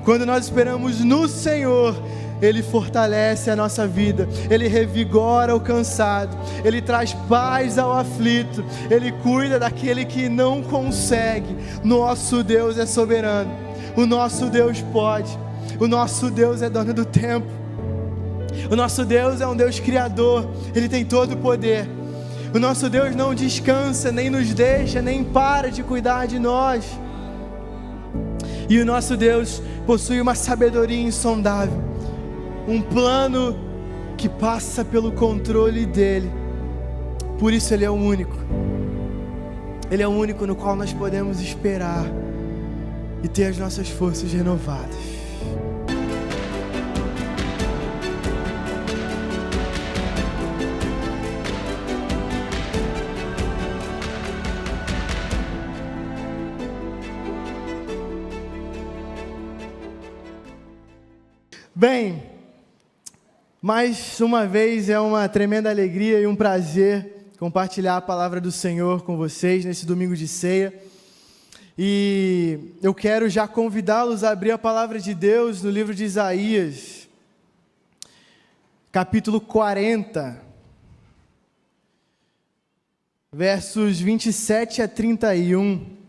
Quando nós esperamos no Senhor, Ele fortalece a nossa vida, Ele revigora o cansado, Ele traz paz ao aflito, Ele cuida daquele que não consegue. Nosso Deus é soberano, o nosso Deus pode, o nosso Deus é dono do tempo, o nosso Deus é um Deus criador, Ele tem todo o poder. O nosso Deus não descansa, nem nos deixa, nem para de cuidar de nós. E o nosso Deus possui uma sabedoria insondável, um plano que passa pelo controle dEle. Por isso Ele é o único. Ele é o único no qual nós podemos esperar e ter as nossas forças renovadas. Bem, mais uma vez é uma tremenda alegria e um prazer compartilhar a palavra do Senhor com vocês nesse domingo de ceia. E eu quero já convidá-los a abrir a palavra de Deus no livro de Isaías, capítulo 40, versos 27 a 31.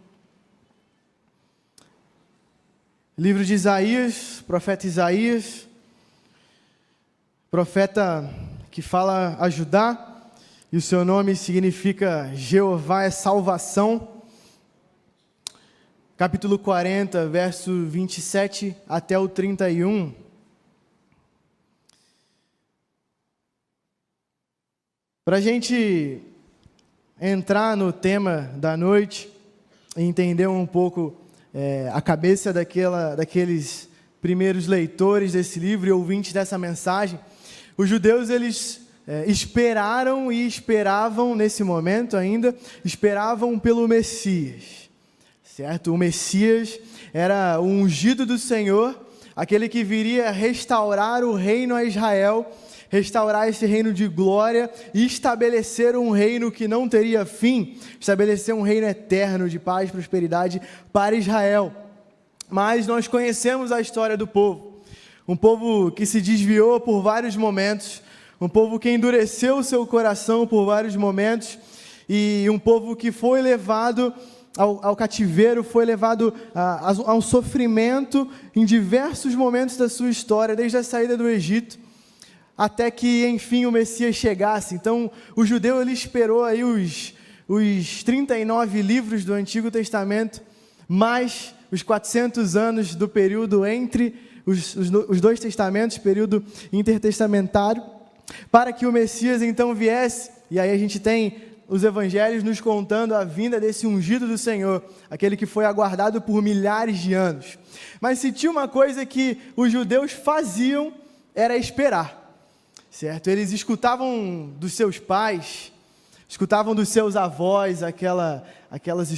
Livro de Isaías, profeta Isaías, profeta que fala a Judá, e o seu nome significa Jeová é salvação. Capítulo 40, verso 27 até o 31. Para a gente entrar no tema da noite e entender um pouco a cabeça daqueles primeiros leitores desse livro e ouvintes dessa mensagem, os judeus eles esperaram e esperavam nesse momento ainda, esperavam pelo Messias, certo? O Messias era o ungido do Senhor, aquele que viria restaurar o reino a Israel, restaurar esse reino de glória e estabelecer um reino que não teria fim, estabelecer um reino eterno de paz e prosperidade para Israel. Mas nós conhecemos a história do povo, um povo que se desviou por vários momentos, um povo que endureceu o seu coração por vários momentos, e um povo que foi levado ao cativeiro, foi levado a um sofrimento em diversos momentos da sua história, desde a saída do Egito, até que, enfim, o Messias chegasse. Então, o judeu ele esperou aí os 39 livros do Antigo Testamento, mais os 400 anos do período entre os dois testamentos, período intertestamentário, para que o Messias então viesse. E aí a gente tem os evangelhos nos contando a vinda desse ungido do Senhor, aquele que foi aguardado por milhares de anos. Mas se tinha uma coisa que os judeus faziam, era esperar. Certo? Eles escutavam dos seus pais, escutavam dos seus avós aquelas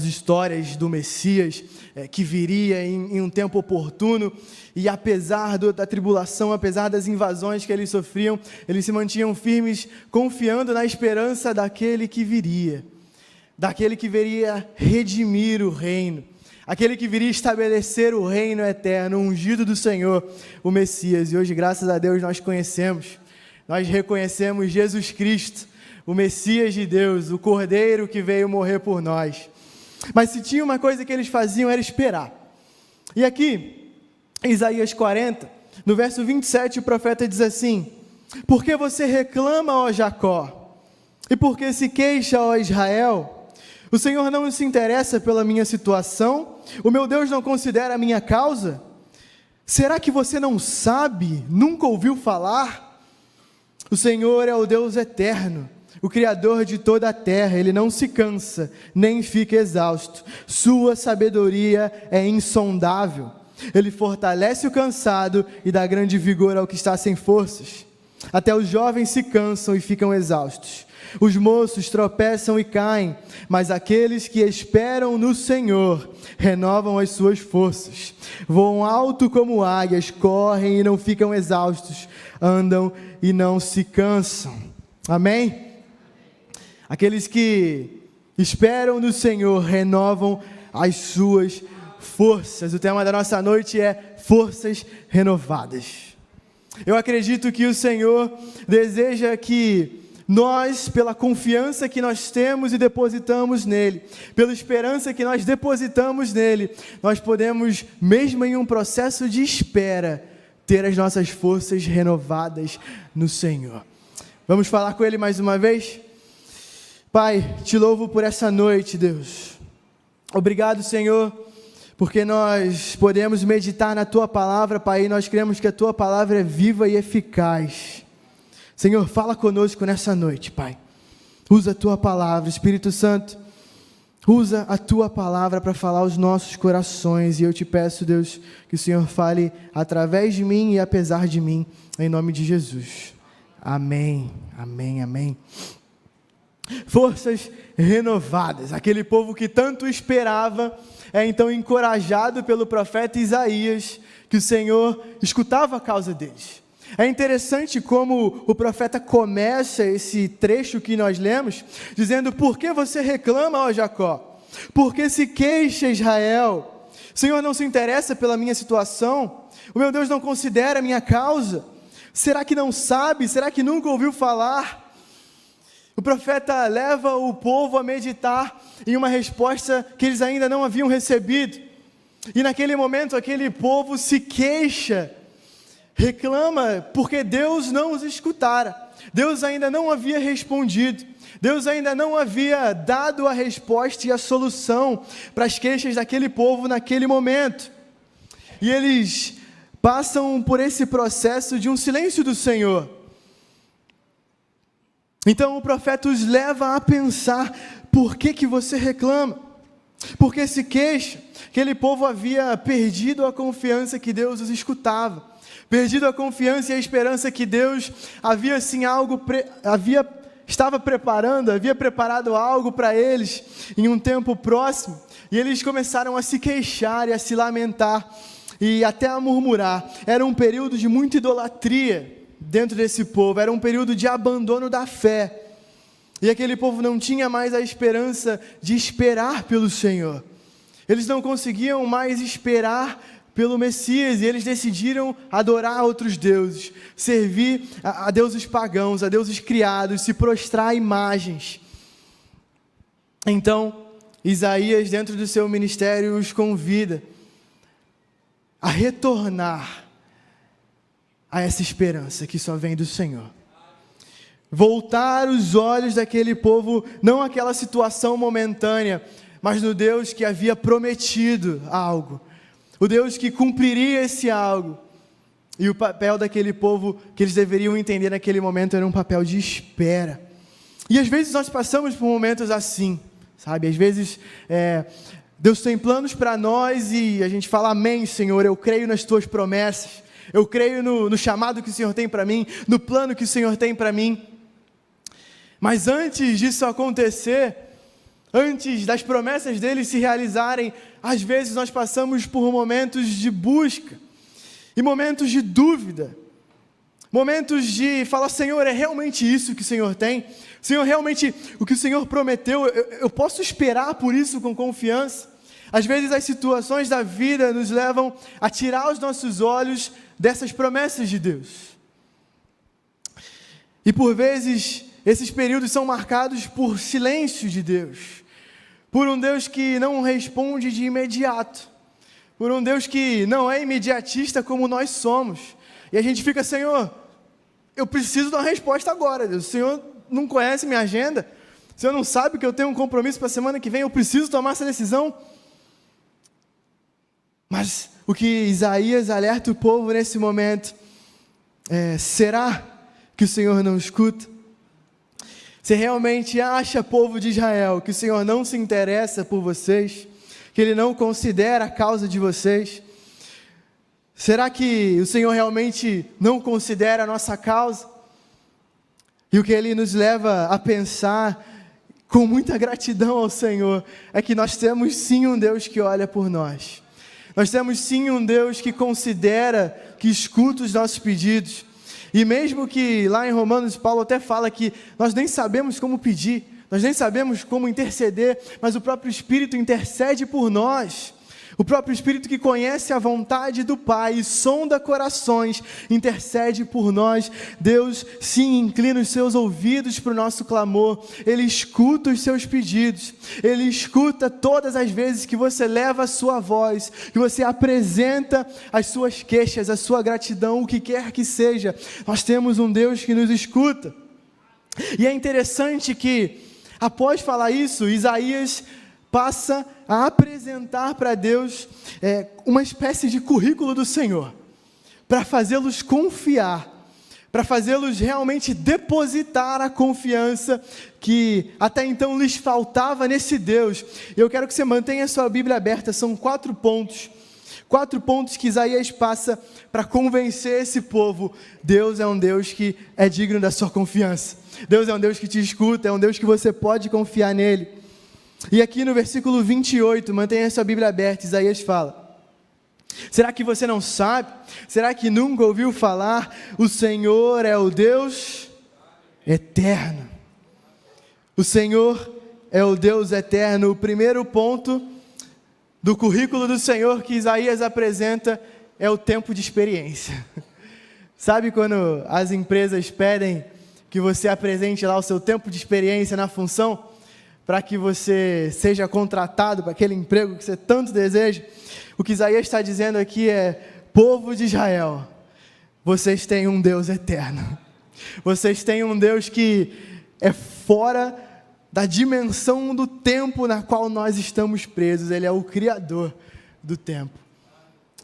histórias do Messias que viria em um tempo oportuno, e apesar da tribulação, apesar das invasões que eles sofriam, eles se mantinham firmes, confiando na esperança daquele que viria redimir o reino, aquele que viria estabelecer o reino eterno, o ungido do Senhor, o Messias. E hoje, graças a Deus, nós reconhecemos Jesus Cristo, o Messias de Deus, o Cordeiro que veio morrer por nós. Mas se tinha uma coisa que eles faziam, era esperar. E aqui, em Isaías 40, no verso 27, o profeta diz assim: por que você reclama, ó Jacó? E por que se queixa, ó Israel? O Senhor não se interessa pela minha situação? O meu Deus não considera a minha causa? Será que você não sabe, nunca ouviu falar? O Senhor é o Deus eterno, o Criador de toda a terra. Ele não se cansa, nem fica exausto. Sua sabedoria é insondável. Ele fortalece o cansado e dá grande vigor ao que está sem forças. Até os jovens se cansam e ficam exaustos. Os moços tropeçam e caem, mas aqueles que esperam no Senhor renovam as suas forças. Voam alto como águias, correm e não ficam exaustos, andam e não se cansam. Amém? Aqueles que esperam no Senhor renovam as suas forças. O tema da nossa noite é forças renovadas. Eu acredito que o Senhor deseja que nós, pela confiança que nós temos e depositamos nele, pela esperança que nós depositamos nele, nós podemos, mesmo em um processo de espera, ter as nossas forças renovadas no Senhor. Vamos falar com ele mais uma vez? Pai, te louvo por essa noite, Deus. Obrigado, Senhor, porque nós podemos meditar na Tua Palavra, Pai, e nós cremos que a Tua Palavra é viva e eficaz. Senhor, fala conosco nessa noite, Pai. Usa a Tua Palavra, Espírito Santo, usa a Tua Palavra para falar aos nossos corações, e eu te peço, Deus, que o Senhor fale através de mim e apesar de mim, em nome de Jesus. Amém, amém, amém. Forças renovadas. Aquele povo que tanto esperava é então encorajado pelo profeta Isaías, que o Senhor escutava a causa deles. É interessante como o profeta começa esse trecho que nós lemos, dizendo: por que você reclama, ó Jacó? Por que se queixa, Israel? O Senhor não se interessa pela minha situação? O meu Deus não considera a minha causa? Será que não sabe? Será que nunca ouviu falar? O profeta leva o povo a meditar em uma resposta que eles ainda não haviam recebido. E naquele momento, aquele povo se queixa, reclama, porque Deus não os escutara. Deus ainda não havia respondido. Deus ainda não havia dado a resposta e a solução para as queixas daquele povo naquele momento. E eles passam por esse processo de um silêncio do Senhor. Então o profeta os leva a pensar: por que você reclama? Por que se queixa? Aquele povo havia perdido a confiança que Deus os escutava, perdido a confiança e a esperança que Deus havia havia preparado algo para eles em um tempo próximo, e eles começaram a se queixar e a se lamentar e até a murmurar. Era um período de muita idolatria dentro desse povo, era um período de abandono da fé, e aquele povo não tinha mais a esperança de esperar pelo Senhor. Eles não conseguiam mais esperar pelo Messias, e eles decidiram adorar outros deuses, servir a deuses pagãos, a deuses criados, se prostrar a imagens. Então, Isaías, dentro do seu ministério, os convida a retornar a essa esperança que só vem do Senhor. Voltar os olhos daquele povo, não àquela situação momentânea, mas no Deus que havia prometido algo, o Deus que cumpriria esse algo. E o papel daquele povo que eles deveriam entender naquele momento era um papel de espera. E às vezes nós passamos por momentos assim, sabe? Às vezes Deus tem planos para nós e a gente fala: amém, Senhor, eu creio nas tuas promessas, eu creio no chamado que o Senhor tem para mim, no plano que o Senhor tem para mim. Mas antes disso acontecer, antes das promessas dele se realizarem, às vezes nós passamos por momentos de busca, e momentos de dúvida, momentos de falar: Senhor, é realmente isso que o Senhor tem? Senhor, realmente o que o Senhor prometeu, eu posso esperar por isso com confiança? Às vezes as situações da vida nos levam a tirar os nossos olhos dessas promessas de Deus. E por vezes esses períodos são marcados por silêncio de Deus, por um Deus que não responde de imediato, por um Deus que não é imediatista como nós somos. E a gente fica: Senhor, eu preciso de uma resposta agora, Deus. O Senhor não conhece minha agenda, o Senhor não sabe que eu tenho um compromisso para a semana que vem, eu preciso tomar essa decisão. Mas o que Isaías alerta o povo nesse momento é: será que o Senhor não escuta? Você realmente acha, povo de Israel, que o Senhor não se interessa por vocês, que Ele não considera a causa de vocês? Será que o Senhor realmente não considera a nossa causa? E o que Ele nos leva a pensar, com muita gratidão ao Senhor, é que nós temos sim um Deus que olha por nós. Nós temos sim um Deus que considera, que escuta os nossos pedidos. E mesmo que lá em Romanos, Paulo até fala que nós nem sabemos como pedir, nós nem sabemos como interceder, mas o próprio Espírito intercede por nós. O próprio Espírito que conhece a vontade do Pai, sonda corações, intercede por nós. Deus sim inclina os seus ouvidos para o nosso clamor. Ele escuta os seus pedidos. Ele escuta todas as vezes que você leva a sua voz, que você apresenta as suas queixas, a sua gratidão, o que quer que seja. Nós temos um Deus que nos escuta. E é interessante que, após falar isso, Isaías passa a apresentar para Deus uma espécie de currículo do Senhor, para fazê-los confiar, para fazê-los realmente depositar a confiança que até então lhes faltava nesse Deus. Eu quero que você mantenha a sua Bíblia aberta, são 4 pontos que Isaías passa para convencer esse povo. Deus é um Deus que é digno da sua confiança, Deus é um Deus que te escuta, é um Deus que você pode confiar nele. E aqui no versículo 28, mantenha a sua Bíblia aberta, Isaías fala: será que você não sabe? Será que nunca ouviu falar? O Senhor é o Deus eterno. O Senhor é o Deus eterno. O primeiro ponto do currículo do Senhor que Isaías apresenta é o tempo de experiência. Sabe quando as empresas pedem que você apresente lá o seu tempo de experiência na função, para que você seja contratado para aquele emprego que você tanto deseja? O que Isaías está dizendo aqui é: povo de Israel, vocês têm um Deus eterno, vocês têm um Deus que é fora da dimensão do tempo na qual nós estamos presos. Ele é o Criador do tempo.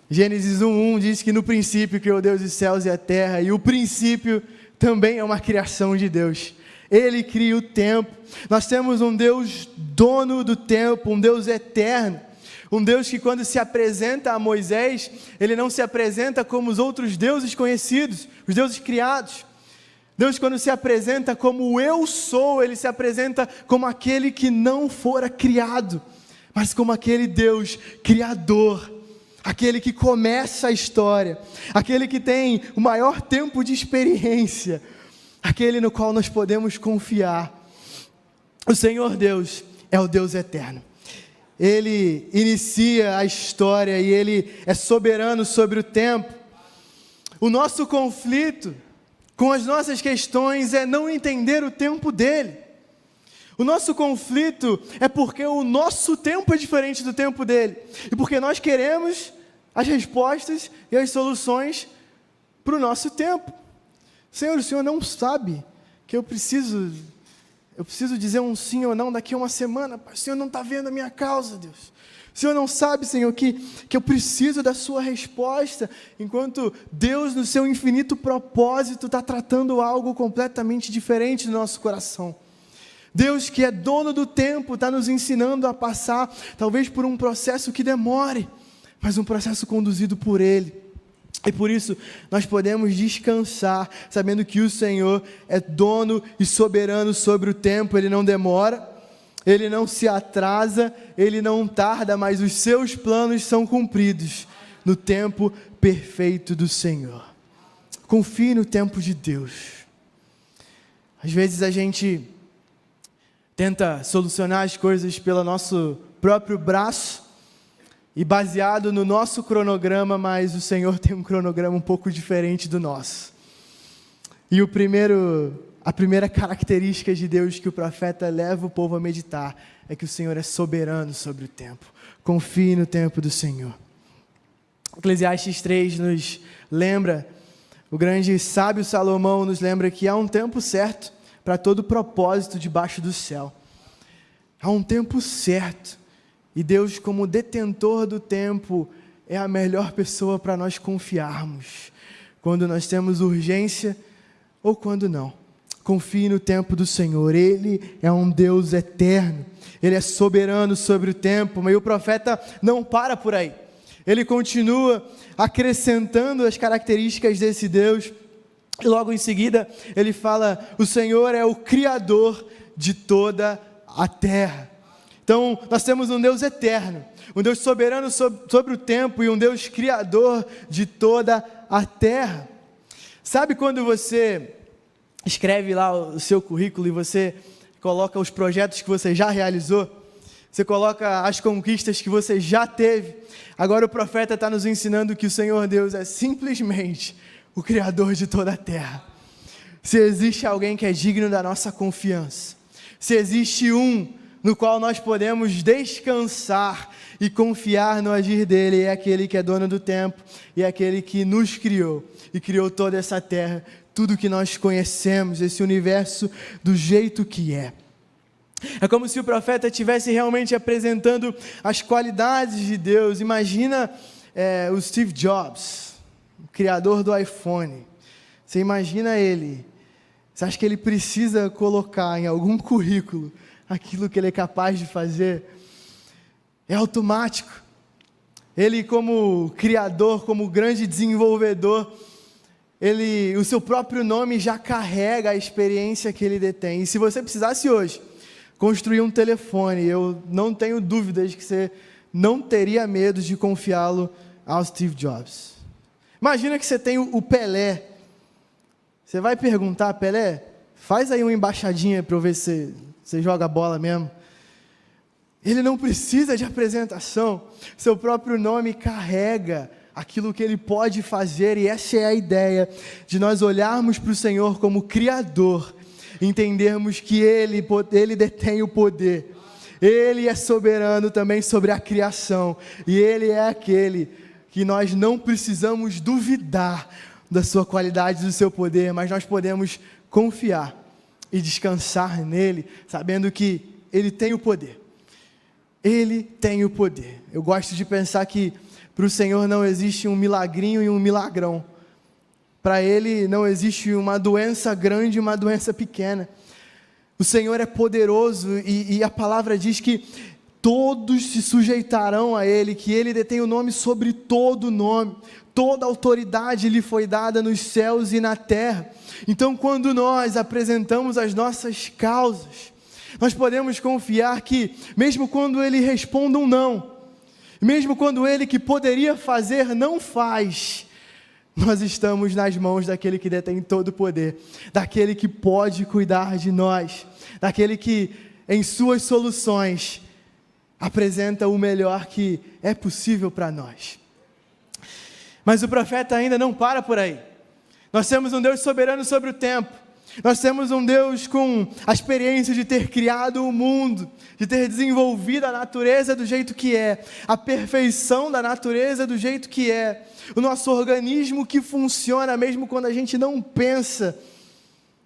Gênesis 1:1 diz que no princípio criou Deus os céus e a terra, e o princípio também é uma criação de Deus. Ele cria o tempo. Nós temos um Deus dono do tempo, um Deus eterno, um Deus que, quando se apresenta a Moisés, ele não se apresenta como os outros deuses conhecidos, os deuses criados. Deus, quando se apresenta como o eu sou, ele se apresenta como aquele que não fora criado, mas como aquele Deus criador, aquele que começa a história, aquele que tem o maior tempo de experiência, aquele no qual nós podemos confiar. O Senhor Deus é o Deus eterno. Ele inicia a história e Ele é soberano sobre o tempo. O nosso conflito com as nossas questões é não entender o tempo dEle. O nosso conflito é porque o nosso tempo é diferente do tempo dEle, e porque nós queremos as respostas e as soluções para o nosso tempo. Senhor, o Senhor não sabe que eu preciso dizer um sim ou não daqui a uma semana? O Senhor não está vendo a minha causa, Deus. O Senhor não sabe, Senhor, que eu preciso da sua resposta, enquanto Deus, no seu infinito propósito, está tratando algo completamente diferente no nosso coração. Deus, que é dono do tempo, está nos ensinando a passar, talvez por um processo que demore, mas um processo conduzido por Ele. E por isso nós podemos descansar, sabendo que o Senhor é dono e soberano sobre o tempo. Ele não demora, Ele não se atrasa, Ele não tarda, mas os seus planos são cumpridos no tempo perfeito do Senhor. Confie no tempo de Deus. Às vezes a gente tenta solucionar as coisas pelo nosso próprio braço, e baseado no nosso cronograma, mas o Senhor tem um cronograma um pouco diferente do nosso. E a primeira característica de Deus que o profeta leva o povo a meditar é que o Senhor é soberano sobre o tempo. Confie no tempo do Senhor. Eclesiastes 3 nos lembra, o grande sábio Salomão nos lembra que há um tempo certo para todo propósito debaixo do céu. Há um tempo certo. E Deus, como detentor do tempo, é a melhor pessoa para nós confiarmos, quando nós temos urgência ou quando não. Confie no tempo do Senhor. Ele é um Deus eterno, Ele é soberano sobre o tempo. Mas o profeta não para por aí, ele continua acrescentando as características desse Deus, e logo em seguida ele fala: o Senhor é o Criador de toda a terra. Então, nós temos um Deus eterno, um Deus soberano sobre o tempo e um Deus criador de toda a terra. Sabe quando você escreve lá o seu currículo e você coloca os projetos que você já realizou? você coloca as conquistas que você já teve. Agora o profeta está nos ensinando que o Senhor Deus é simplesmente o Criador de toda a terra. Se existe alguém que é digno da nossa confiança, se existe um no qual nós podemos descansar e confiar no agir dele, é aquele que é dono do tempo, e é aquele que nos criou, e criou toda essa terra, tudo que nós conhecemos, esse universo do jeito que é. É como se o profeta estivesse realmente apresentando as qualidades de Deus. Imagina o Steve Jobs, o criador do iPhone. Você imagina ele, você acha que ele precisa colocar em algum currículo aquilo que ele é capaz de fazer? É automático. Ele, como criador, como grande desenvolvedor, o seu próprio nome já carrega a experiência que ele detém. E se você precisasse hoje construir um telefone, eu não tenho dúvidas que você não teria medo de confiá-lo ao Steve Jobs. Imagina que você tem o Pelé. Você vai perguntar, Pelé, faz aí uma embaixadinha para eu ver se você joga bola mesmo. Ele não precisa de apresentação, seu próprio nome carrega aquilo que ele pode fazer, e essa é a ideia de nós olharmos para o Senhor como Criador, entendermos que Ele detém o poder, Ele é soberano também sobre a criação, e Ele é aquele que nós não precisamos duvidar da sua qualidade, do seu poder, mas nós podemos confiar e descansar nele, sabendo que Ele tem o poder. Ele tem o poder. Eu gosto de pensar que para o Senhor não existe um milagrinho e um milagrão. Para Ele não existe uma doença grande e uma doença pequena. O Senhor é poderoso e a palavra diz que todos se sujeitarão a Ele, que Ele detém o nome sobre todo nome. Toda autoridade lhe foi dada nos céus e na terra. Então, quando nós apresentamos as nossas causas, nós podemos confiar que, mesmo quando Ele responda um não, mesmo quando Ele que poderia fazer não faz, nós estamos nas mãos daquele que detém todo o poder, daquele que pode cuidar de nós, daquele que, em suas soluções, apresenta o melhor que é possível para nós. Mas o profeta ainda não para por aí. Nós temos um Deus soberano sobre o tempo. Nós temos um Deus com a experiência de ter criado o mundo, de ter desenvolvido a natureza do jeito que é, a perfeição da natureza do jeito que é, o nosso organismo que funciona mesmo quando a gente não pensa.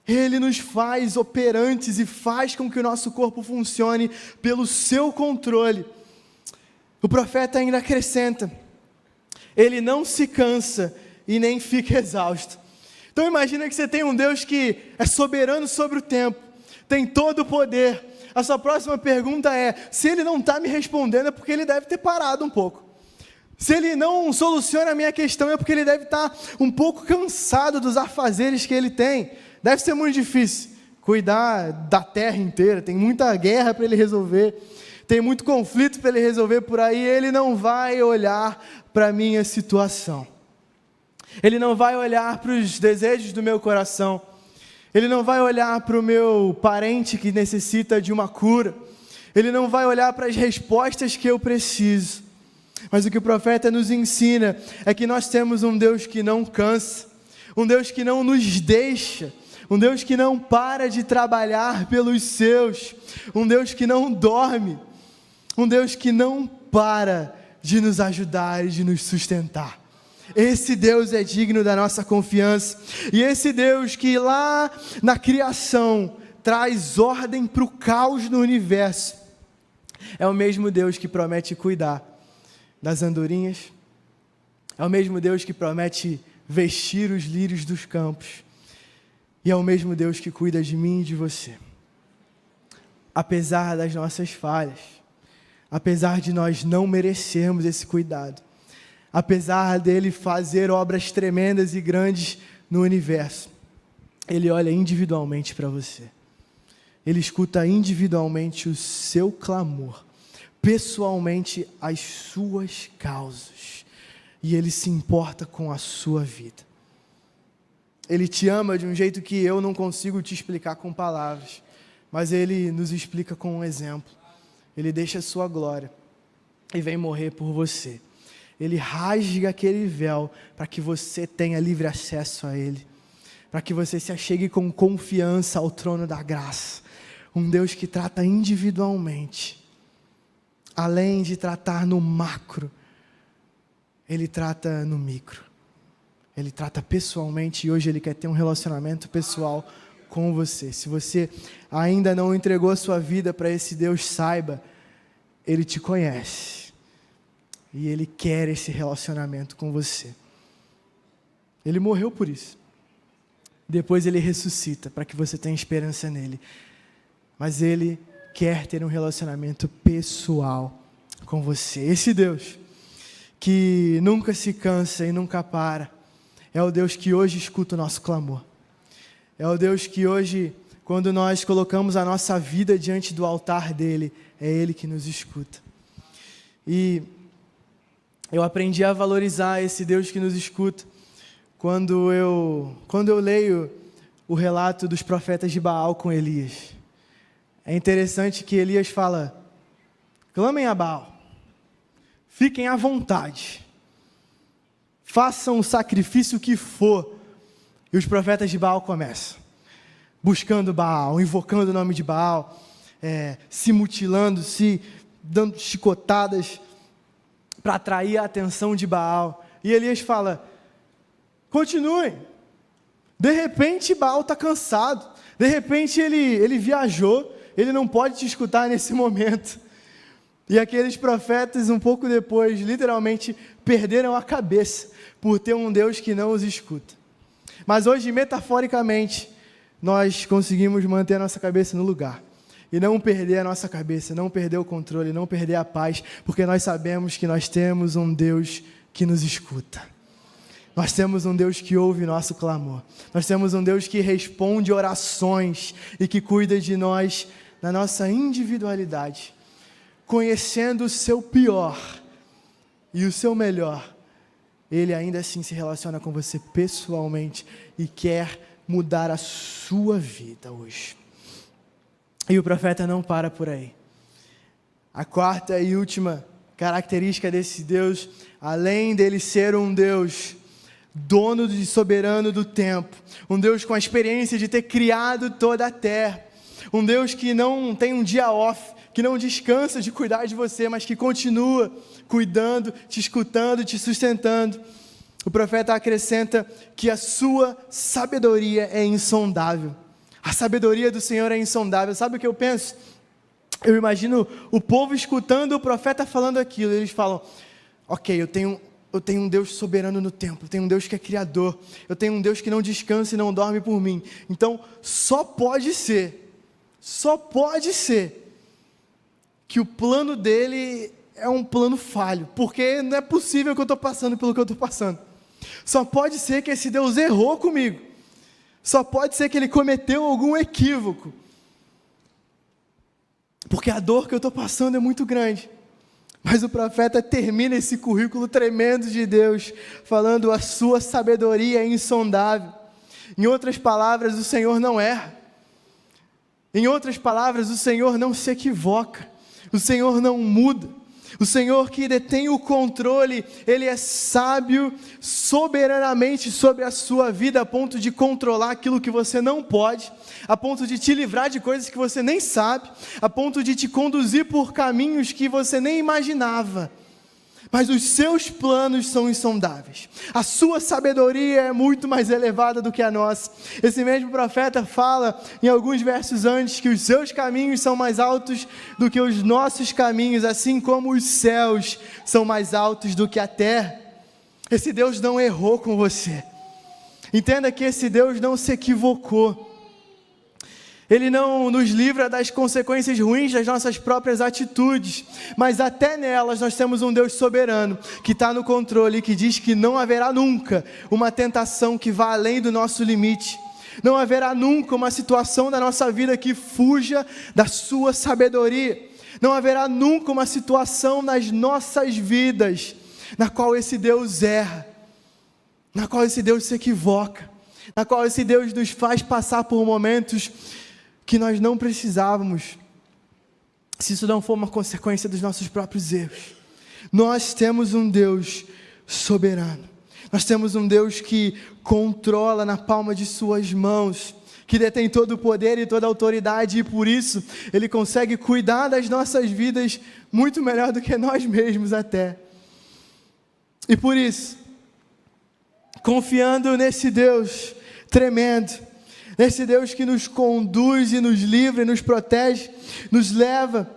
Ele nos faz operantes e faz com que o nosso corpo funcione pelo seu controle. O profeta ainda acrescenta: Ele não se cansa e nem fica exausto. Então imagina que você tem um Deus que é soberano sobre o tempo, tem todo o poder. A sua próxima pergunta é: se Ele não está me respondendo, é porque Ele deve ter parado um pouco. Se Ele não soluciona a minha questão, é porque Ele deve estar um pouco cansado dos afazeres que Ele tem. Deve ser muito difícil cuidar da terra inteira, tem muita guerra para Ele resolver, tem muito conflito para Ele resolver por aí. Ele não vai olhar para a minha situação. Ele não vai olhar para os desejos do meu coração. Ele não vai olhar para o meu parente que necessita de uma cura. Ele não vai olhar para as respostas que eu preciso. Mas o que o profeta nos ensina é que nós temos um Deus que não cansa, um Deus que não nos deixa, um Deus que não para de trabalhar pelos seus, um Deus que não dorme, um Deus que não para de nos ajudar e de nos sustentar. Esse Deus é digno da nossa confiança, e esse Deus que lá na criação traz ordem para o caos no universo, é o mesmo Deus que promete cuidar das andorinhas, é o mesmo Deus que promete vestir os lírios dos campos, e é o mesmo Deus que cuida de mim e de você. Apesar das nossas falhas, apesar de nós não merecermos esse cuidado, apesar dele fazer obras tremendas e grandes no universo, ele olha individualmente para você. Ele escuta individualmente o seu clamor, pessoalmente as suas causas, e ele se importa com a sua vida. Ele te ama de um jeito que eu não consigo te explicar com palavras, mas ele nos explica com um exemplo. Ele deixa a sua glória e vem morrer por você. Ele rasga aquele véu para que você tenha livre acesso a Ele, para que você se achegue com confiança ao trono da graça. Um Deus que trata individualmente, além de tratar no macro, Ele trata no micro. Ele trata pessoalmente e hoje Ele quer ter um relacionamento pessoal com você. Se você ainda não entregou a sua vida para esse Deus, saiba, Ele te conhece. E Ele quer esse relacionamento com você. Ele morreu por isso. Depois Ele ressuscita para que você tenha esperança nele. Mas Ele quer ter um relacionamento pessoal com você. Esse Deus que nunca se cansa e nunca para, é o Deus que hoje escuta o nosso clamor. É o Deus que hoje, quando nós colocamos a nossa vida diante do altar dEle, é Ele que nos escuta. E eu aprendi a valorizar esse Deus que nos escuta quando eu leio o relato dos profetas de Baal com Elias. É interessante que Elias fala: clamem a Baal, fiquem à vontade, façam o sacrifício que for. E os profetas de Baal começam, buscando Baal, invocando o nome de Baal, se mutilando, se dando chicotadas para atrair a atenção de Baal. E Elias fala: continuem. De repente Baal está cansado, de repente ele viajou, ele não pode te escutar nesse momento. E aqueles profetas, um pouco depois, literalmente perderam a cabeça por ter um Deus que não os escuta. Mas hoje, metaforicamente, nós conseguimos manter a nossa cabeça no lugar. E não perder a nossa cabeça, não perder o controle, não perder a paz, porque nós sabemos que nós temos um Deus que nos escuta. Nós temos um Deus que ouve nosso clamor. Nós temos um Deus que responde orações e que cuida de nós na nossa individualidade. Conhecendo o seu pior e o seu melhor, Ele ainda assim se relaciona com você pessoalmente e quer mudar a sua vida hoje. E o profeta não para por aí. A quarta e última característica desse Deus, além dele ser um Deus dono e soberano do tempo, um Deus com a experiência de ter criado toda a terra, um Deus que não tem um dia off, que não descansa de cuidar de você, mas que continua cuidando, te escutando, te sustentando. O profeta acrescenta que a sua sabedoria é insondável. A sabedoria do Senhor é insondável. Sabe o que eu penso? Eu imagino o povo escutando o profeta falando aquilo. Eles falam: ok, eu tenho um Deus soberano no tempo, eu tenho um Deus que é criador, eu tenho um Deus que não descansa e não dorme por mim. Então, só pode ser que o plano dele é um plano falho, porque não é possível que eu estou passando pelo que eu estou passando. Só pode ser que esse Deus errou comigo. Só pode ser que ele cometeu algum equívoco. Porque a dor que eu estou passando é muito grande. Mas o profeta termina esse currículo tremendo de Deus, falando: a sua sabedoria é insondável. Em outras palavras, o Senhor não erra. Em outras palavras, o Senhor não se equivoca. O Senhor não muda. O Senhor que detém o controle, Ele é sábio soberanamente sobre a sua vida, a ponto de controlar aquilo que você não pode, a ponto de te livrar de coisas que você nem sabe, a ponto de te conduzir por caminhos que você nem imaginava. Mas os seus planos são insondáveis. A sua sabedoria é muito mais elevada do que a nossa. Esse mesmo profeta fala em alguns versos antes que os seus caminhos são mais altos do que os nossos caminhos, assim como os céus são mais altos do que a terra. Esse Deus não errou com você. Entenda que esse Deus não se equivocou. Ele não nos livra das consequências ruins das nossas próprias atitudes, mas até nelas nós temos um Deus soberano, que está no controle e que diz que não haverá nunca uma tentação que vá além do nosso limite. Não haverá nunca uma situação da nossa vida que fuja da sua sabedoria. Não haverá nunca uma situação nas nossas vidas na qual esse Deus erra, na qual esse Deus se equivoca, na qual esse Deus nos faz passar por momentos que nós não precisávamos. se isso não for uma consequência dos nossos próprios erros. Nós temos um Deus soberano. Nós temos um Deus que controla na palma de suas mãos, que detém todo o poder e toda a autoridade, e por isso Ele consegue cuidar das nossas vidas muito melhor do que nós mesmos até. E por isso, confiando nesse Deus tremendo, nesse Deus que nos conduz e nos livra, e nos protege, nos leva,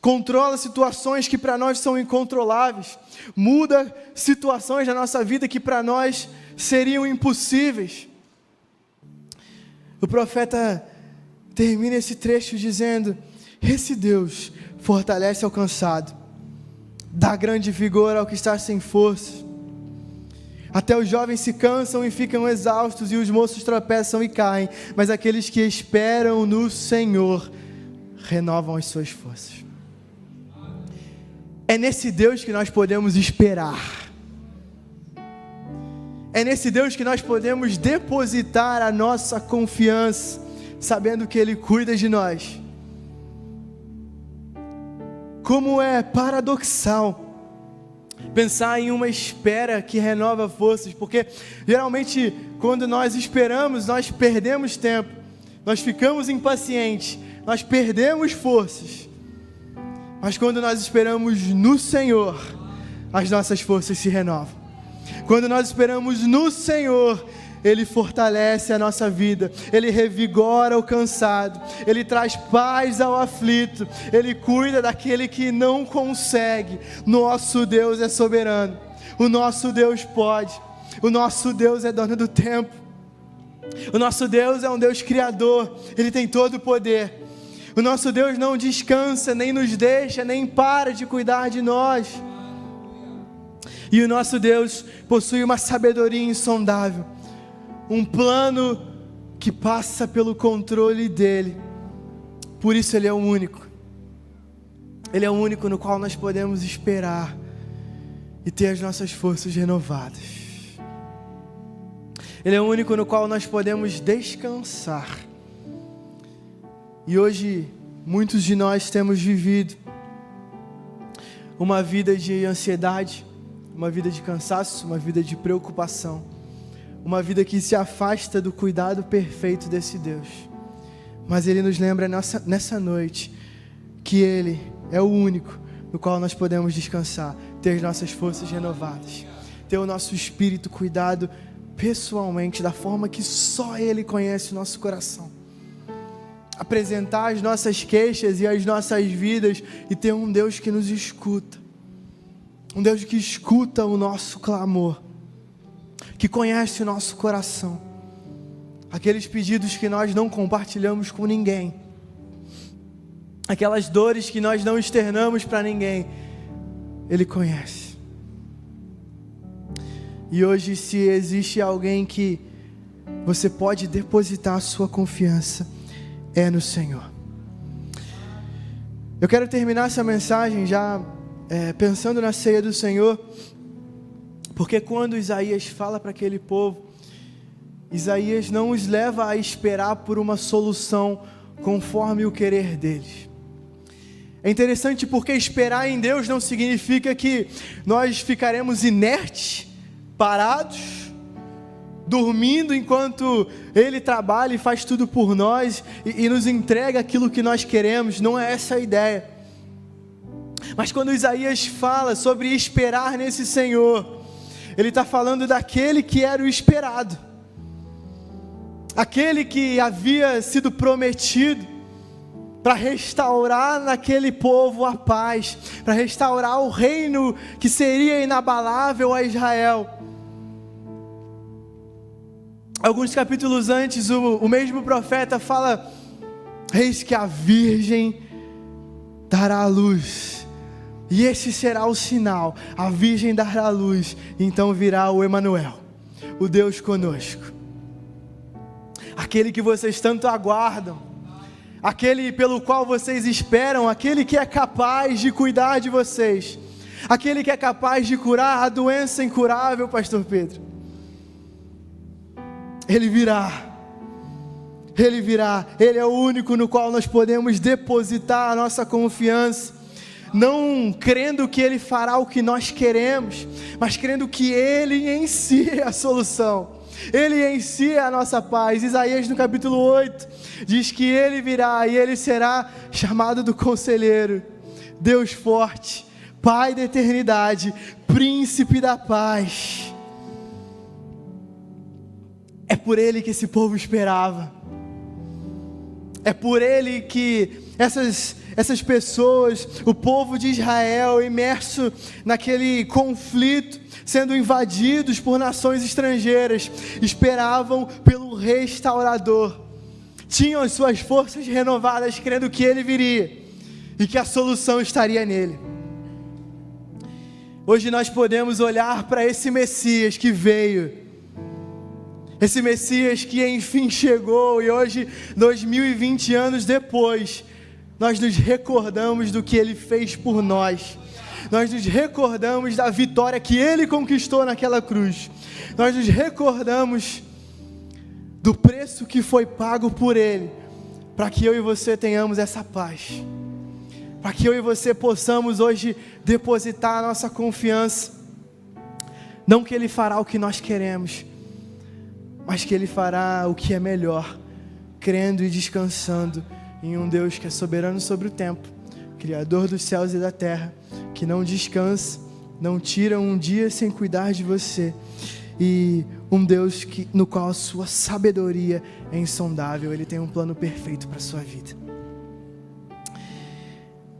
controla situações que para nós são incontroláveis, muda situações da nossa vida que para nós seriam impossíveis. O profeta termina esse trecho dizendo: esse Deus fortalece ao cansado, dá grande vigor ao que está sem forças. Até os jovens se cansam e ficam exaustos, e os moços tropeçam e caem, mas aqueles que esperam no Senhor renovam as suas forças. É nesse Deus que nós podemos esperar. É nesse Deus que nós podemos depositar a nossa confiança, sabendo que Ele cuida de nós. Como é paradoxal pensar em uma espera que renova forças, porque geralmente quando nós esperamos, nós perdemos tempo, nós ficamos impacientes, nós perdemos forças. Mas quando nós esperamos no Senhor, as nossas forças se renovam. Quando nós esperamos no Senhor, Ele fortalece a nossa vida, Ele revigora o cansado, Ele traz paz ao aflito, Ele cuida daquele que não consegue. Nosso Deus é soberano, o nosso Deus pode, o nosso Deus é dono do tempo, o nosso Deus é um Deus criador, Ele tem todo o poder. O nosso Deus não descansa, nem nos deixa, nem para de cuidar de nós. E o nosso Deus possui uma sabedoria insondável, um plano que passa pelo controle dEle. Por isso Ele é o único. Ele é o único no qual nós podemos esperar e ter as nossas forças renovadas. Ele é o único no qual nós podemos descansar. E hoje, muitos de nós temos vivido uma vida de ansiedade, uma vida de cansaço, uma vida de preocupação, uma vida que se afasta do cuidado perfeito desse Deus. Mas Ele nos lembra nessa noite que Ele é o único no qual nós podemos descansar, ter as nossas forças renovadas, ter o nosso espírito cuidado pessoalmente, da forma que só Ele conhece o nosso coração. Apresentar as nossas queixas e as nossas vidas e ter um Deus que nos escuta, um Deus que escuta o nosso clamor, que conhece o nosso coração, aqueles pedidos que nós não compartilhamos com ninguém, aquelas dores que nós não externamos para ninguém, Ele conhece. E hoje, se existe alguém que você pode depositar a sua confiança, é no Senhor. Eu quero terminar essa mensagem já pensando na ceia do Senhor, porque quando Isaías fala para aquele povo, Isaías não os leva a esperar por uma solução conforme o querer deles. É interessante porque esperar em Deus não significa que nós ficaremos inertes, parados, dormindo enquanto Ele trabalha e faz tudo por nós e nos entrega aquilo que nós queremos. Não é essa a ideia. Mas quando Isaías fala sobre esperar nesse Senhor, ele está falando daquele que era o esperado, aquele que havia sido prometido para restaurar naquele povo a paz, para restaurar o reino que seria inabalável a Israel. Alguns capítulos antes, o mesmo profeta fala: eis que a virgem dará a luz, e esse será o sinal, a virgem dará a luz, então virá o Emanuel, o Deus conosco, aquele que vocês tanto aguardam, aquele pelo qual vocês esperam, aquele que é capaz de cuidar de vocês, aquele que é capaz de curar a doença incurável, pastor Pedro. Ele virá, Ele virá. Ele é o único no qual nós podemos depositar a nossa confiança, não crendo que Ele fará o que nós queremos, mas crendo que Ele em si é a solução. Ele em si é a nossa paz. Isaías no capítulo 8 diz que Ele virá e Ele será chamado do Conselheiro, Deus forte, Pai da eternidade, Príncipe da paz. É por Ele que esse povo esperava. É por Ele que essas pessoas, o povo de Israel, imerso naquele conflito, sendo invadidos por nações estrangeiras, esperavam pelo restaurador. Tinham as suas forças renovadas, crendo que Ele viria e que a solução estaria nele. Hoje nós podemos olhar para esse Messias que veio, esse Messias que enfim chegou, e hoje, 2020 anos depois, nós nos recordamos do que Ele fez por nós. Nós nos recordamos da vitória que Ele conquistou naquela cruz. Nós nos recordamos do preço que foi pago por Ele, para que eu e você tenhamos essa paz, para que eu e você possamos hoje depositar a nossa confiança, não que Ele fará o que nós queremos, mas que Ele fará o que é melhor, crendo e descansando em um Deus que é soberano sobre o tempo, Criador dos céus e da terra, que não descansa, não tira um dia sem cuidar de você, e um Deus no qual a sua sabedoria é insondável. Ele tem um plano perfeito para a sua vida.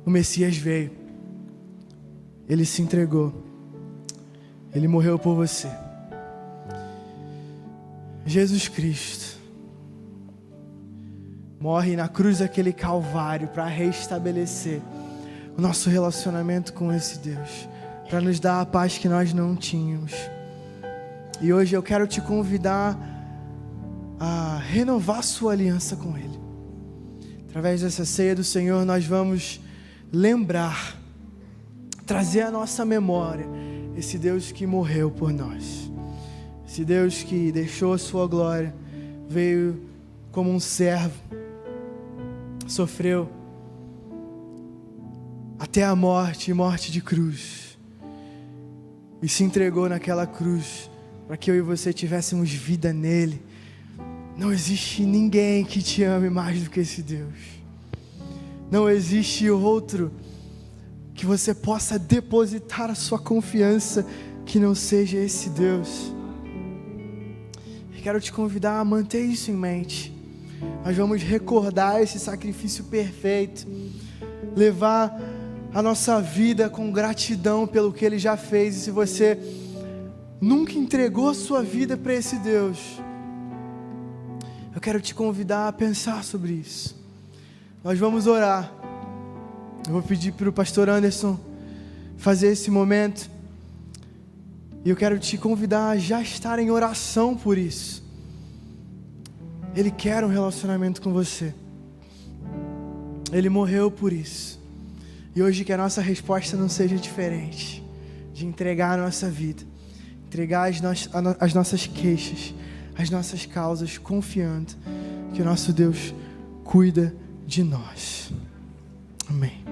O Messias veio, Ele se entregou, Ele morreu por você. Jesus Cristo morre na cruz daquele Calvário para restabelecer o nosso relacionamento com esse Deus, para nos dar a paz que nós não tínhamos. E hoje eu quero te convidar a renovar sua aliança com Ele. Através dessa ceia do Senhor, nós vamos lembrar, trazer à nossa memória esse Deus que morreu por nós, esse Deus que deixou a sua glória, veio como um servo, sofreu até a morte, e morte de cruz, e se entregou naquela cruz, para que eu e você tivéssemos vida nele. Não existe ninguém que te ame mais do que esse Deus. Não existe outro que você possa depositar a sua confiança que não seja esse Deus. Eu quero te convidar a manter isso em mente. Nós vamos recordar esse sacrifício perfeito, levar a nossa vida com gratidão pelo que Ele já fez. E se você nunca entregou a sua vida para esse Deus, eu quero te convidar a pensar sobre isso. Nós vamos orar. Eu vou pedir para o pastor Anderson fazer esse momento, e eu quero te convidar a já estar em oração por isso. Ele quer um relacionamento com você. Ele morreu por isso. E hoje que a nossa resposta não seja diferente, de entregar a nossa vida, entregar as nossas queixas, as nossas causas, confiando que o nosso Deus cuida de nós. Amém.